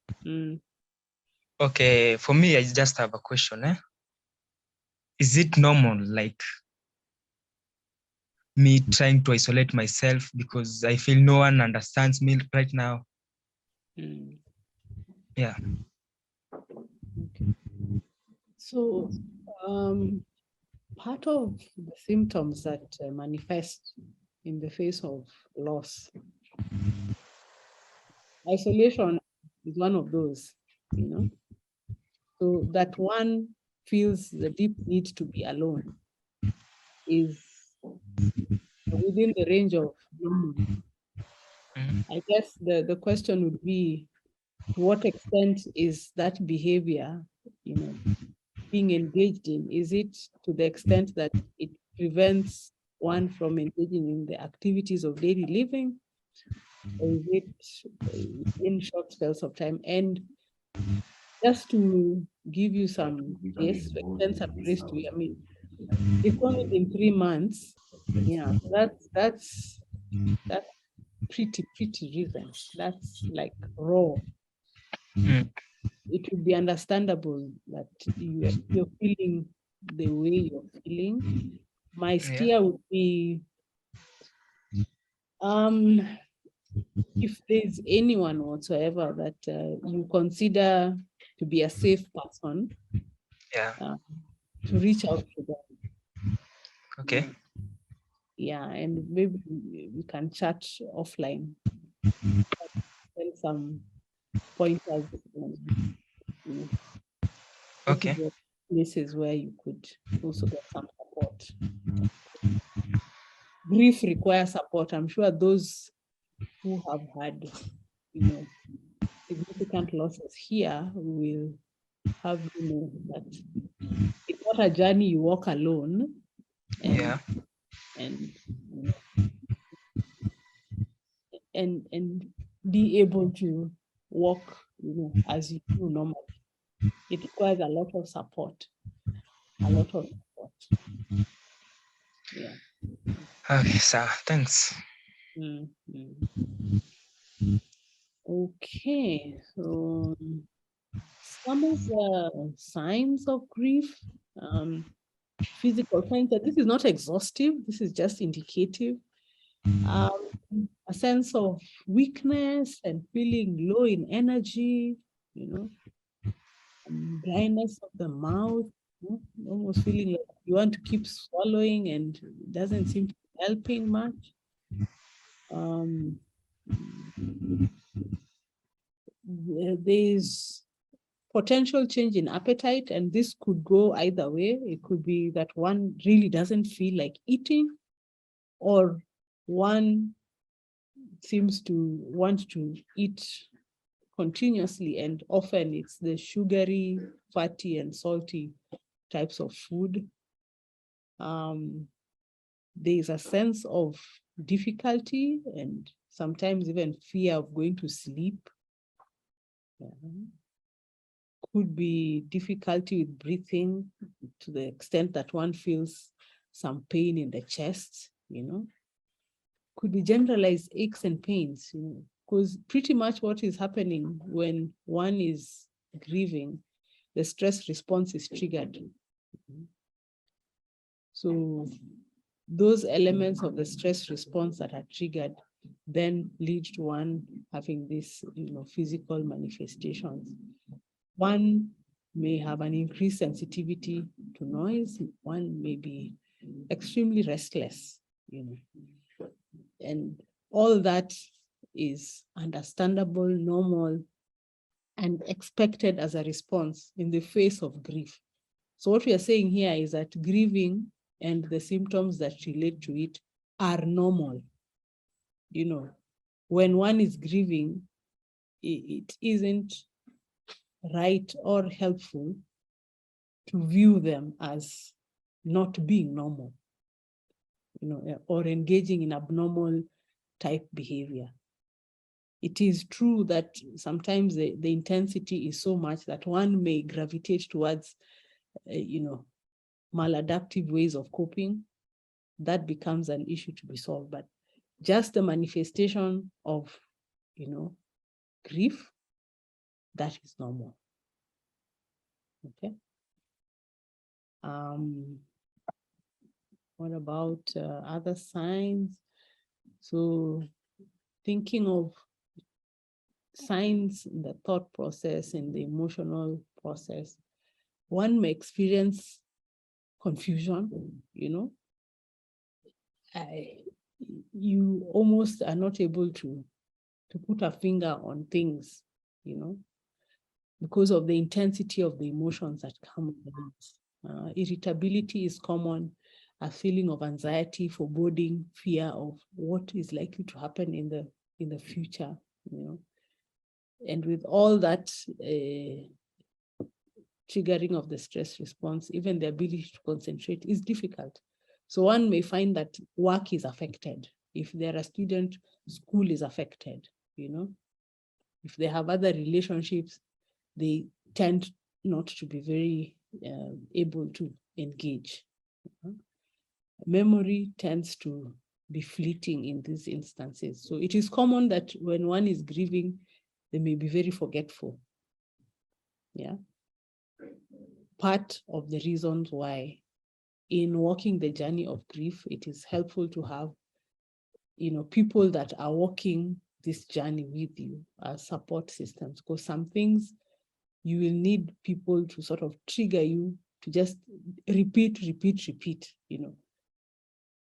Okay, for me, I just have a question. Is it normal, like me trying to isolate myself because I feel no one understands me right now? Yeah. Okay. So, part of the symptoms that manifest in the face of loss, isolation is one of those, you know. So that one feels the deep need to be alone is within the range of normal. I guess the question would be, to what extent is that behavior, you know, being engaged in? Is it to the extent that it prevents one from engaging in the activities of daily living? Or is it in short spells of time? And just to give you some grace, to extend some grace to you, I mean, it's only been 3 months. Yeah, that's pretty recent. That's like raw. It would be understandable that you're feeling the way you're feeling. My steer would be, if there's anyone whatsoever that you consider to be a safe person, to reach out to them. Okay. Yeah, and maybe we can chat offline. Send some pointers. Okay. Places where you could also get some support. Grief requires support. I'm sure those who have had, you know, significant losses here will have, you know, that it's not a journey you walk alone. And be able to walk, you know, as you do normally. It requires a lot of support. Yeah. Okay, sir. Thanks. Okay, so some of the signs of grief, physical signs, and this is not exhaustive, this is just indicative. A sense of weakness and feeling low in energy, you know, dryness of the mouth, almost feeling like you want to keep swallowing and it doesn't seem to be helping much. There's potential change in appetite, and this could go either way. It could be that one really doesn't feel like eating, or one seems to want to eat continuously, and often it's the sugary, fatty, and salty types of food. There's a sense of difficulty and sometimes even fear of going to sleep. Could be difficulty with breathing to the extent that one feels some pain in the chest, Could be generalized aches and pains, because pretty much what is happening when one is grieving, the stress response is triggered. So those elements of the stress response that are triggered then lead to one having this, physical manifestations. One may have an increased sensitivity to noise. One may be extremely restless, and all that is understandable, normal, and expected as a response in the face of grief. So what we are saying here is that grieving and the symptoms that relate to it are normal. When one is grieving, it isn't right or helpful to view them as not being normal, or engaging in abnormal type behavior. It is true that sometimes the intensity is so much that one may gravitate towards, maladaptive ways of coping. That becomes an issue to be solved. But just the manifestation of, grief, that is normal. Okay. What about other signs? So thinking of signs in the thought process and the emotional process, one may experience confusion, you almost are not able to put a finger on things, because of the intensity of the emotions that come with it. Irritability is common, a feeling of anxiety, foreboding, fear of what is likely to happen in the future, And with all that triggering of the stress response, even the ability to concentrate is difficult. So one may find that work is affected. If they're a student, school is affected, If they have other relationships, they tend not to be very able to engage. Memory tends to be fleeting in these instances. So it is common that when one is grieving, they may be very forgetful. Yeah. Part of the reasons why in walking the journey of grief, it is helpful to have, people that are walking this journey with you as support systems, because some things you will need people to sort of trigger you to just repeat.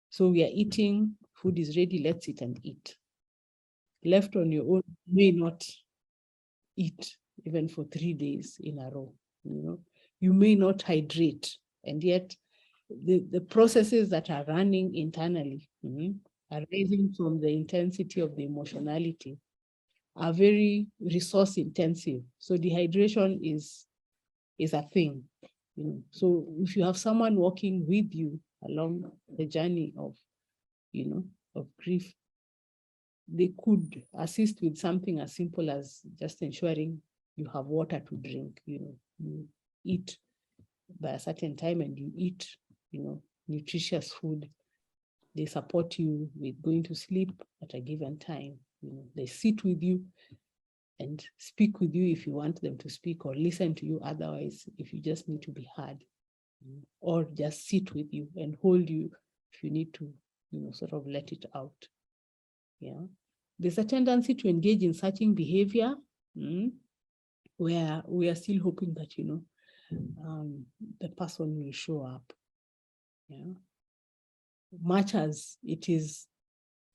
So we are eating, food is ready, let's eat and eat. Left on your own, you may not eat even for 3 days in a row, You may not hydrate, and yet the processes that are running internally, arising from the intensity of the emotionality, are very resource intensive. So dehydration is a thing. So if you have someone walking with you along the journey of, of grief, they could assist with something as simple as just ensuring you have water to drink, you eat by a certain time and you eat, nutritious food. They support you with going to sleep at a given time. They sit with you and speak with you if you want them to speak, or listen to you otherwise if you just need to be heard, or just sit with you and hold you if you need to, sort of let it out. Yeah. There's a tendency to engage in searching behavior, where we are still hoping that, the person will show up. Yeah. Much as it is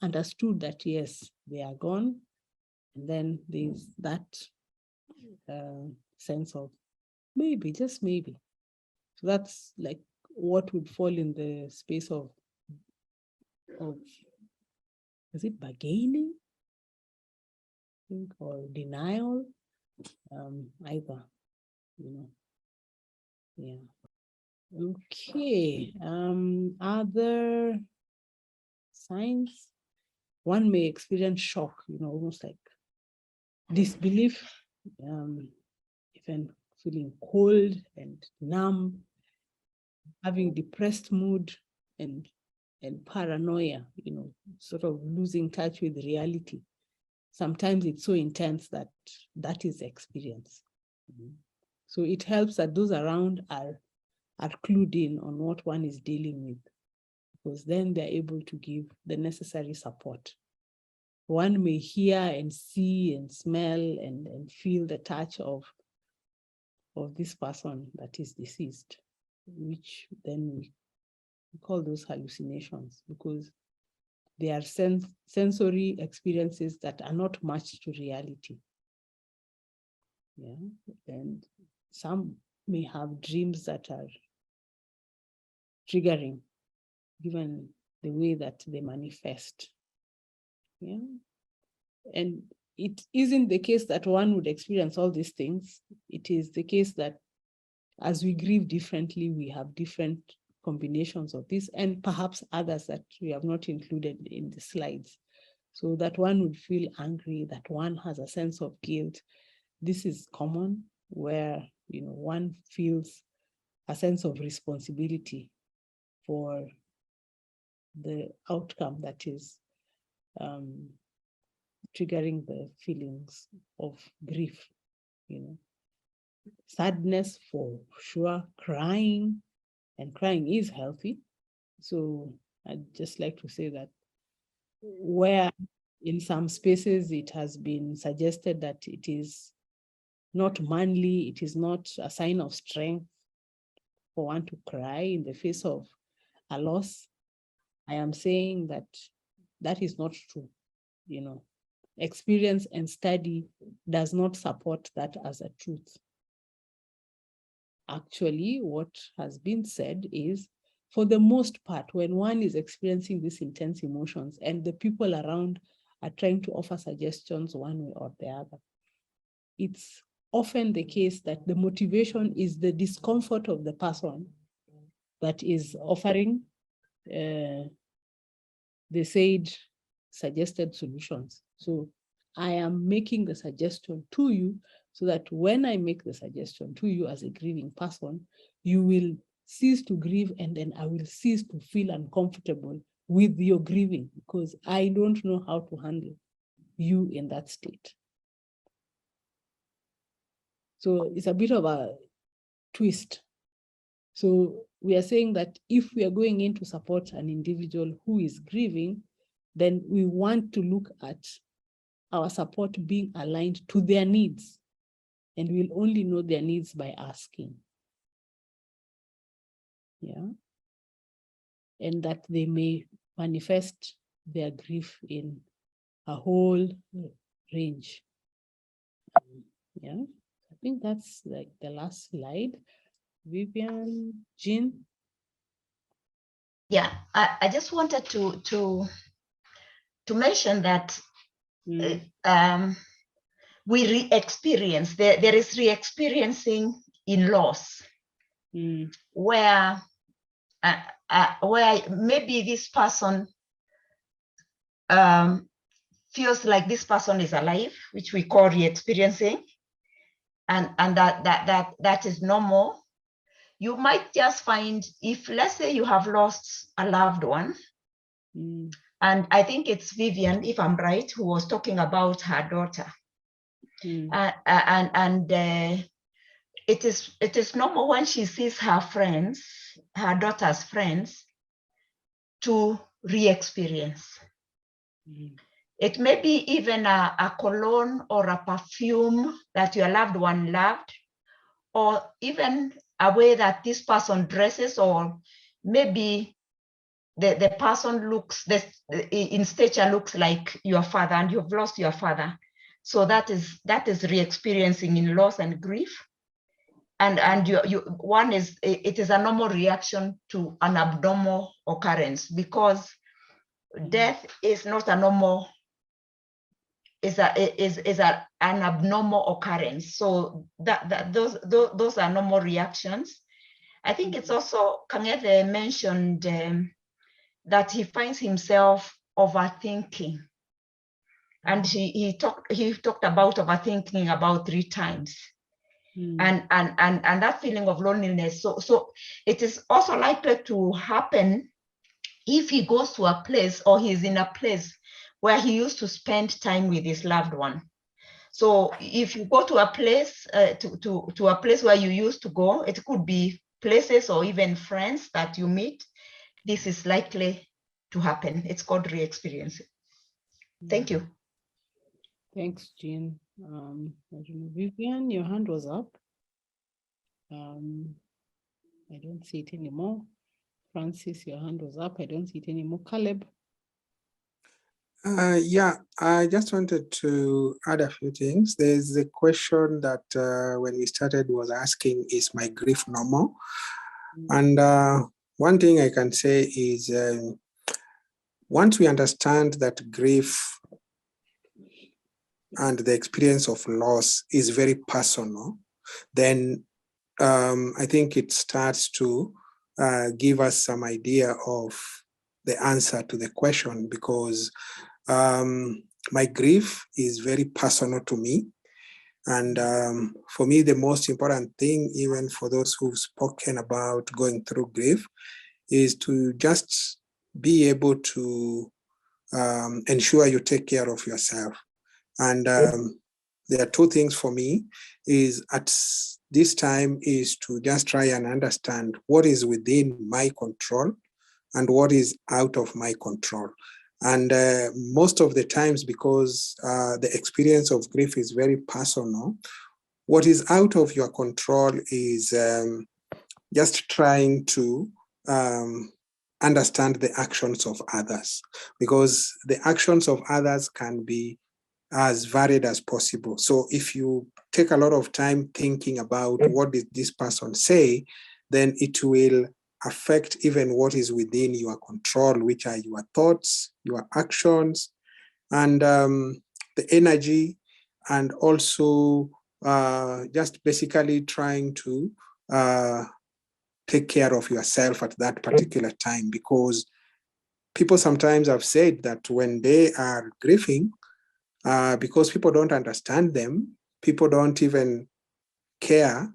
understood that, yes, they are gone, and then there's that sense of maybe, just maybe. So that's like what would fall in the space of is it bargaining, I think, or denial? Either, yeah. Okay. Other signs, one may experience shock, almost like disbelief, even feeling cold and numb, having depressed mood and paranoia, sort of losing touch with reality. Sometimes it's so intense that that is the experience. So it helps that those around are clued in on what one is dealing with, because then they're able to give the necessary support. One may hear and see and smell and feel the touch of this person that is deceased, which then we call those hallucinations, because they are sensory experiences that are not matched to reality. Yeah, and some may have dreams that are triggering, given the way that they manifest. Yeah, and it isn't the case that one would experience all these things. It is the case that as we grieve differently, we have different combinations of this, and perhaps others that we have not included in the slides. So that one would feel angry, that one has a sense of guilt. This is common, where one feels a sense of responsibility for the outcome that is triggering the feelings of grief. Sadness for sure, crying, and crying is healthy. So I'd just like to say that where in some spaces it has been suggested that it is not manly, it is not a sign of strength for one to cry in the face of a loss, I am saying that that is not true. Experience and study does not support that as a truth. Actually, what has been said is, for the most part, when one is experiencing these intense emotions and the people around are trying to offer suggestions one way or the other, it's often the case that the motivation is the discomfort of the person that is offering the suggested solutions. So I am making the suggestion to you so that when I make the suggestion to you as a grieving person, you will cease to grieve, and then I will cease to feel uncomfortable with your grieving, because I don't know how to handle you in that state. So it's a bit of a twist. So we are saying that if we are going in to support an individual who is grieving, then we want to look at our support being aligned to their needs. And we'll only know their needs by asking. Yeah. And that they may manifest their grief in a whole range. Yeah. I think that's like the last slide. Vivian, Jean? Yeah, I just wanted to mention that we re-experience, there is re-experiencing in loss, where maybe this person feels like this person is alive, which we call re-experiencing, and that is normal. You might just find, if let's say you have lost a loved one, and I think it's Vivian, if I'm right, who was talking about her daughter. And it is normal when she sees her friends, her daughter's friends, to re-experience. It may be even a cologne or a perfume that your loved one loved, or even a way that this person dresses, or maybe the person looks, in stature looks like your father, and you've lost your father. So that is re-experiencing in loss and grief. And one is, it is a normal reaction to an abnormal occurrence, because death is not a normal, is an abnormal occurrence. So those are normal reactions. I think it's also, Kang'ethe mentioned that he finds himself overthinking, and he talked about overthinking about 3 times. and that feeling of loneliness. So it is also likely to happen if he goes to a place or he's in a place where he used to spend time with his loved one. So if you go to a place, to a place where you used to go, it could be places or even friends that you meet, this is likely to happen. It's called re-experiencing. Thank you. Thanks, Jean. I don't know, Vivian, your hand was up. I don't see it anymore. Francis, your hand was up. I don't see it anymore. Caleb. Yeah, I just wanted to add a few things. There's a question that when we started was asking, is my grief normal? And one thing I can say is once we understand that grief and the experience of loss is very personal, then I think it starts to give us some idea of the answer to the question, because my grief is very personal to me. And for me, the most important thing, even for those who've spoken about going through grief, is to just be able to ensure you take care of yourself. And there are two things for me, is at this time is to just try and understand what is within my control and what is out of my control. And most of the times, because the experience of grief is very personal, what is out of your control is just trying to understand the actions of others, because the actions of others can be as varied as possible. So if you take a lot of time thinking about what did this person say, then it will affect even what is within your control, which are your thoughts, your actions, and the energy, and also just basically trying to take care of yourself at that particular time. Because people sometimes have said that when they are grieving, because people don't understand them, people don't even care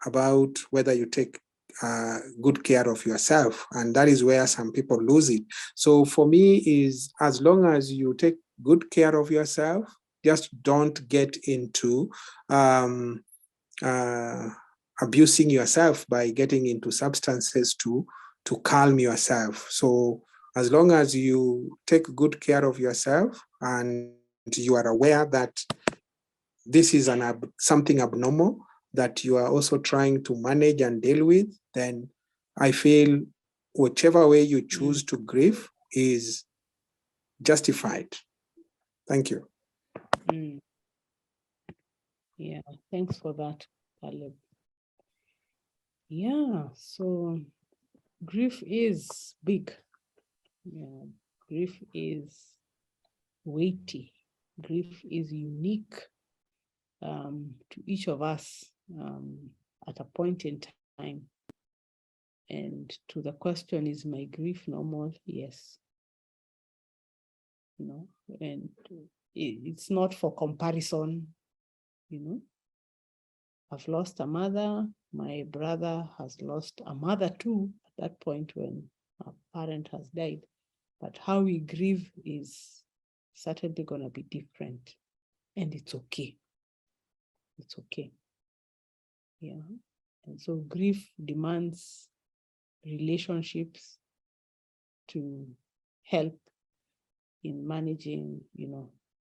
about whether you take good care of yourself. And that is where some people lose it. So for me is, as long as you take good care of yourself, just don't get into abusing yourself by getting into substances to calm yourself. So as long as you take good care of yourself and you are aware that this is something abnormal that you are also trying to manage and deal with, then I feel whichever way you choose to grieve is justified. Thank you. Yeah, thanks for that, Caleb. Yeah, so grief is big. Yeah, grief is weighty. Grief is unique to each of us at a point in time. And to the question, is my grief normal? Yes. And it's not for comparison. I've lost a mother. My brother has lost a mother too, at that point when a parent has died. But how we grieve is certainly going to be different. And it's okay. It's okay. Yeah. And so grief demands relationships to help in managing,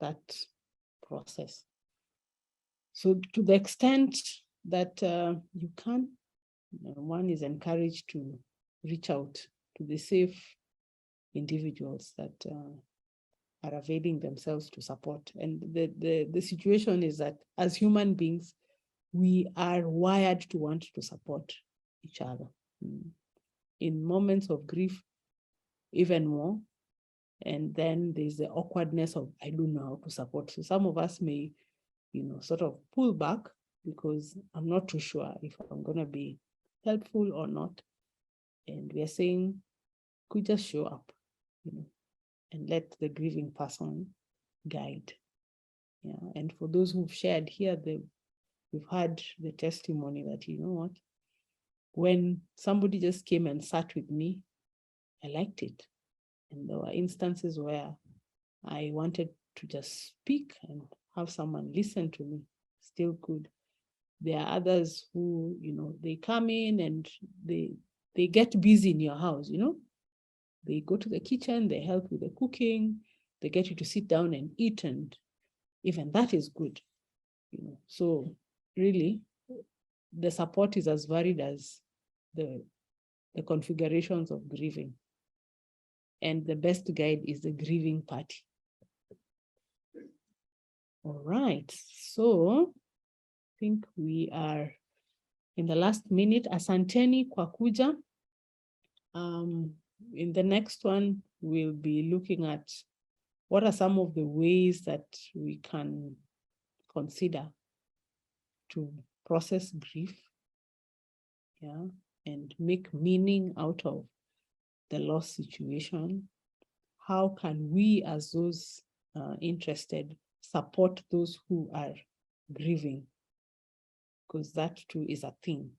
that process. So to the extent that you can, one is encouraged to reach out to the safe individuals that are availing themselves to support. And the situation is that as human beings, we are wired to want to support each other. In moments of grief, even more. And then there's the awkwardness of, I don't know how to support. So some of us may, sort of pull back because I'm not too sure if I'm going to be helpful or not. And we are saying, could just show up, and let the grieving person guide. Yeah. And for those who've shared here, the we've had the testimony that, you know what, when somebody just came and sat with me, I liked it. And there were instances where I wanted to just speak and have someone listen to me, still could. There are others who, you know, they come in and they get busy in your house, you know. They go to the kitchen, they help with the cooking, they get you to sit down and eat, and even that is good, you know. So really, the support is as varied as the configurations of grieving. And the best guide is the grieving party. All right, so I think we are in the last minute. Asanteni kwa kuja. In the next one, we'll be looking at what are some of the ways that we can consider to process grief, yeah, and make meaning out of the loss situation. How can we, as those interested, support those who are grieving? Because that too is a thing.